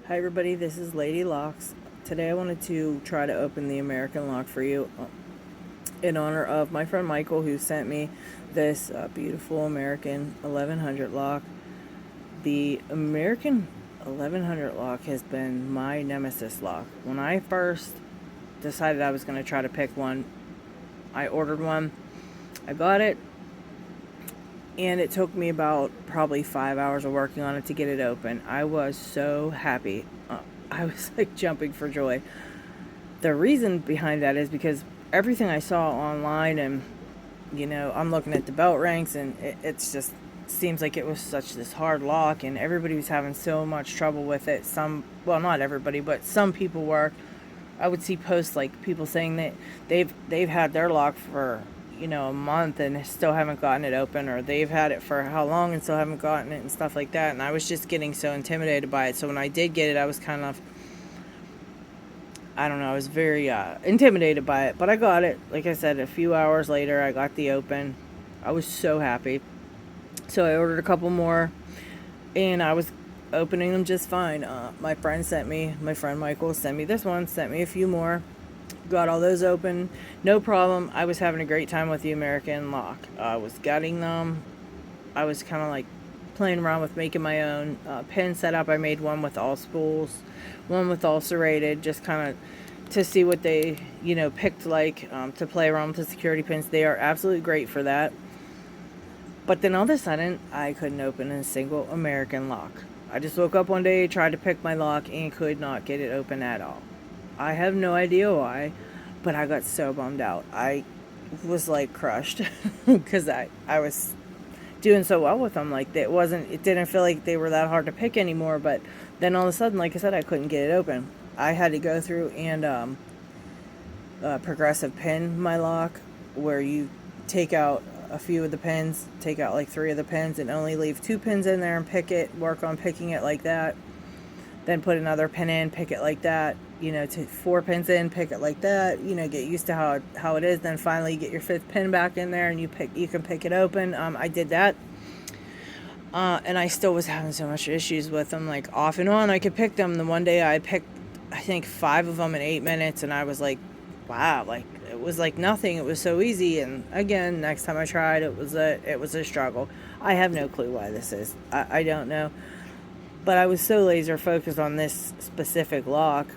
Hi everybody, this is Lady Locks. Today I wanted to try to open the American lock for you in honor of my friend Michael, who sent me this beautiful American 1100 lock. The American 1100 lock has been my nemesis lock. When I first decided I was going to try to pick one, I ordered one. I got it, and it took me about probably 5 hours of working on it to get it open. I was so happy. I was like jumping for joy. The reason behind that is because everything I saw online, and I'm looking at the belt ranks, and it's just seems like it was such this hard lock, and everybody was having so much trouble with it. Well, not everybody, but some people were. I would see posts like people saying that they've had their lock for a month and still haven't gotten it open, or they've had it for how long and still haven't gotten it, and stuff like that. And I was just getting so intimidated by it. So when I did get it, I was kind of, I don't know, I was very intimidated by it. But I got it. Like I said, a few hours later, I got the open. I was so happy. So I ordered a couple more, and I was opening them just fine. My friend Michael sent me this one, sent me a few more. Got all those open, no problem. I was having a great time with the American lock. I was gutting them. I was kind of like playing around with making my own pin setup. I made one with all spools, one with all serrated, just kind of to see what they, picked to play around with the security pins. They are absolutely great for that. But then all of a sudden, I couldn't open a single American lock. I just woke up one day, tried to pick my lock, and could not get it open at all. I have no idea why, but I got so bummed out. I was like crushed because I was doing so well with them. Like it didn't feel like they were that hard to pick anymore. But then all of a sudden, like I said, I couldn't get it open. I had to go through and progressive pin my lock, where you take out a few of the pins, take out like 3 of the pins, and only leave 2 pins in there and work on picking it like that. Then put another pin in, pick it like that, to 4 pins in, pick it like that, get used to how it is. Then finally you get your 5th pin back in there and you can pick it open. I did that. And I still was having so much issues with them, like off and on. I could pick them. The one day I picked, I think 5 of them in 8 minutes, and I was like, wow, like it was like nothing. It was so easy. And again, next time I tried, it was a struggle. I have no clue why this is. I don't know. But I was so laser focused on this specific lock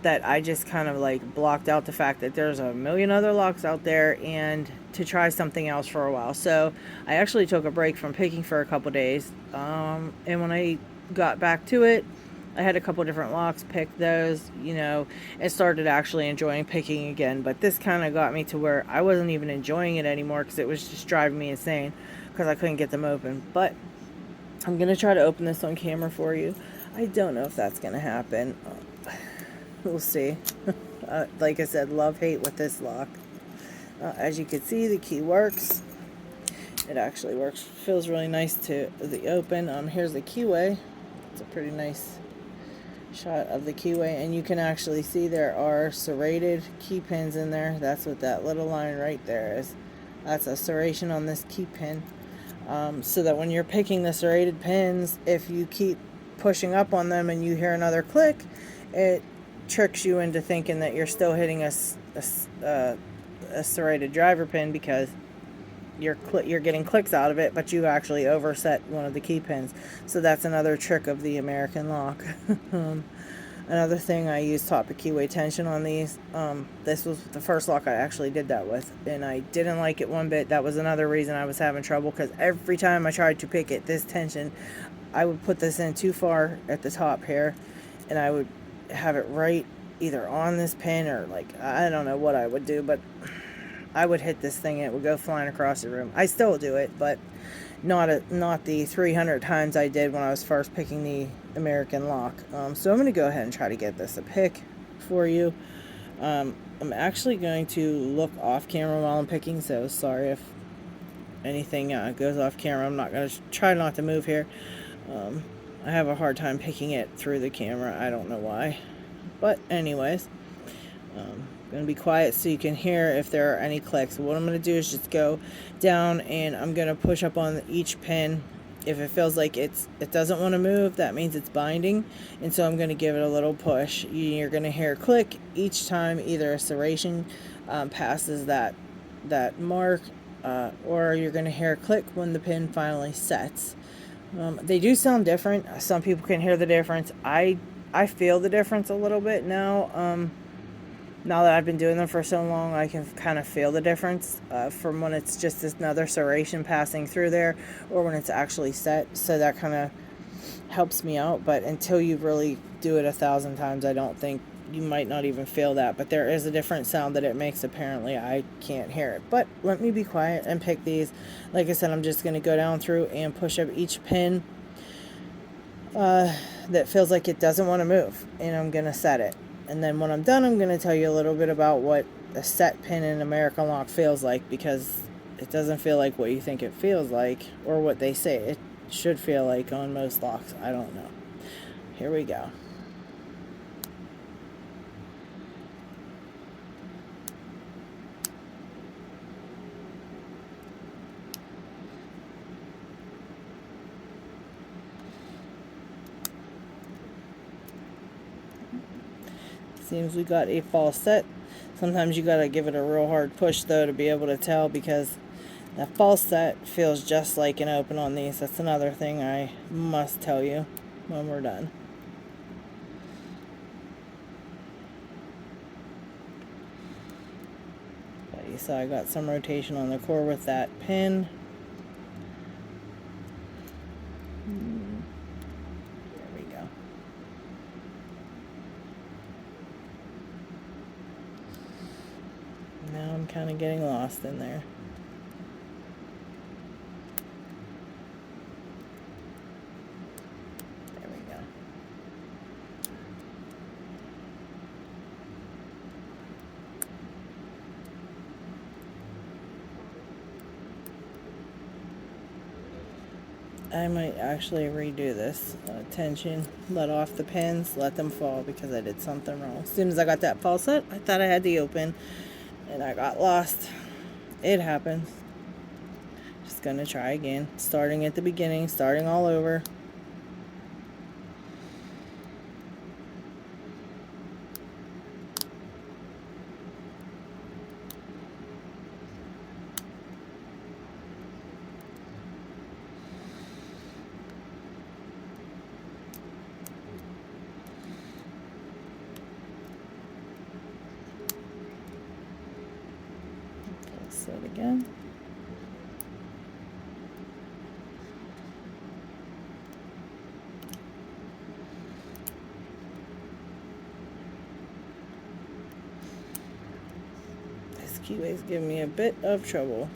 that I just kind of like blocked out the fact that there's a million other locks out there, and to try something else for a while. So I actually took a break from picking for a couple days. And when I got back to it, I had a couple different locks, picked those, and started actually enjoying picking again. But this kind of got me to where I wasn't even enjoying it anymore because it was just driving me insane because I couldn't get them open. But I'm going to try to open this on camera for you. I don't know if that's going to happen. We'll see. Like I said, love-hate with this lock. As you can see, the key works. It actually works. Feels really nice to the open. Here's the keyway. It's a pretty nice shot of the keyway. And you can actually see there are serrated key pins in there. That's what that little line right there is. That's a serration on this key pin. So that when you're picking the serrated pins, if you keep pushing up on them and you hear another click, it tricks you into thinking that you're still hitting a serrated driver pin, because you're getting clicks out of it, but you actually overset one of the key pins. So that's another trick of the American lock. Another thing, I use Topic keyway tension on these. This was the first lock I actually did that with, and I didn't like it one bit. That was another reason I was having trouble, because every time I tried to pick it, this tension, I would put this in too far at the top here, and I would have it right either on this pin, or like, I don't know what I would do, but I would hit this thing and it would go flying across the room. I still do it, but not the 300 times I did when I was first picking the American lock. So I'm going to go ahead and try to get this a pick for you. I'm actually going to look off camera while I'm picking, so sorry if anything goes off camera. I'm not going to try not to move here. I have a hard time picking it through the camera. I don't know why. But anyways, I'm going to be quiet so you can hear if there are any clicks. What I'm going to do is just go down, and I'm going to push up on each pin If it feels like it doesn't want to move, that means it's binding, and so I'm going to give it a little push. You're going to hear a click each time either a serration passes that mark, or you're going to hear a click when the pin finally sets. They do sound different. Some people can hear the difference. I feel the difference a little bit now. Now that I've been doing them for so long, I can kind of feel the difference from when it's just another serration passing through there, or when it's actually set. So that kind of helps me out. But until you really do it 1,000 times, I don't think you might not even feel that. But there is a different sound that it makes. Apparently, I can't hear it. But let me be quiet and pick these. Like I said, I'm just going to go down through and push up each pin that feels like it doesn't want to move, and I'm going to set it. And then when I'm done, I'm going to tell you a little bit about what a set pin in American lock feels like, because it doesn't feel like what you think it feels like, or what they say it should feel like on most locks. I don't know. Here we go. Seems we got a false set. Sometimes you gotta give it a real hard push though to be able to tell, because that false set feels just like an open on these. That's another thing I must tell you when we're done. But you saw I got some rotation on the core with that pin. Now I'm kind of getting lost in there. There we go. I might actually redo this tension, let off the pins, let them fall, because I did something wrong. As soon as I got that false set, I thought I had the open, and I got lost. It happens. Just gonna try again, starting at the beginning, starting all over. Set again. This keyway's giving me a bit of trouble.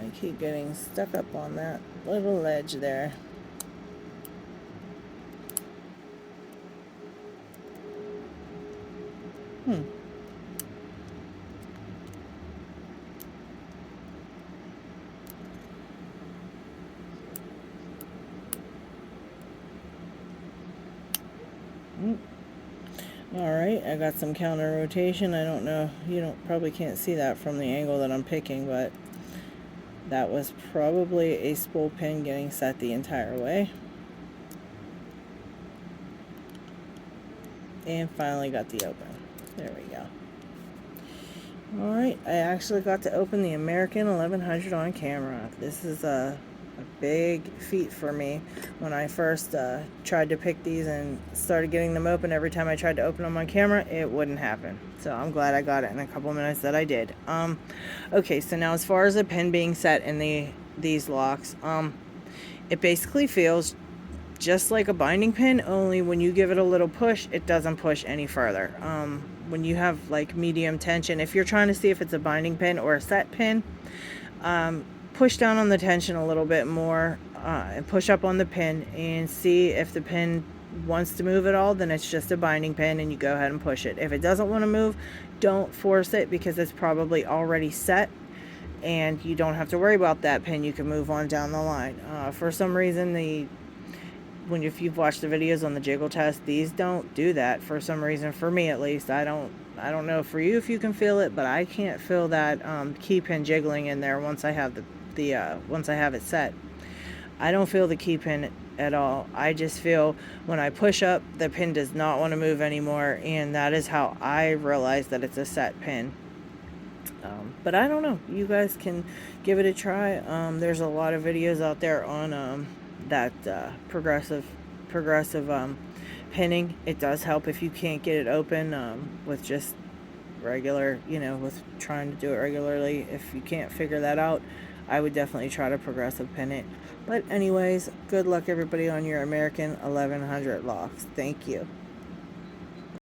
I keep getting stuck up on that little ledge there. Alright, I got some counter rotation. I don't know, you probably can't see that from the angle that I'm picking, but that was probably a spool pin getting set the entire way. And finally got the open. There we go. Alright, I actually got to open the American 1100 on camera. This is a big feat for me. When I first tried to pick these and started getting them open, every time I tried to open them on camera, it wouldn't happen. So I'm glad I got it in a couple minutes that I did. Okay, so now as far as the pin being set in these locks, it basically feels just like a binding pin, only when you give it a little push, it doesn't push any further. When you have like medium tension, if you're trying to see if it's a binding pin or a set pin, push down on the tension a little bit more, and push up on the pin and see if the pin wants to move at all. Then it's just a binding pin and you go ahead and push it. If it doesn't want to move, don't force it, because it's probably already set and you don't have to worry about that pin. You can move on down the line. For some reason, if you've watched the videos on the jiggle test, these don't do that for some reason. For me at least, I don't know for you if you can feel it, but I can't feel that key pin jiggling in there once I have once I have it set. I don't feel the key pin at all. I just feel when I push up, the pin does not want to move anymore, and that is how I realize that it's a set pin. But I don't know. You guys can give it a try. There's a lot of videos out there on that progressive pinning. It does help if you can't get it open with just regular, with trying to do it regularly. If you can't figure that out, I would definitely try to progressive pin it. But anyways, good luck everybody on your American 1100 locks. Thank you.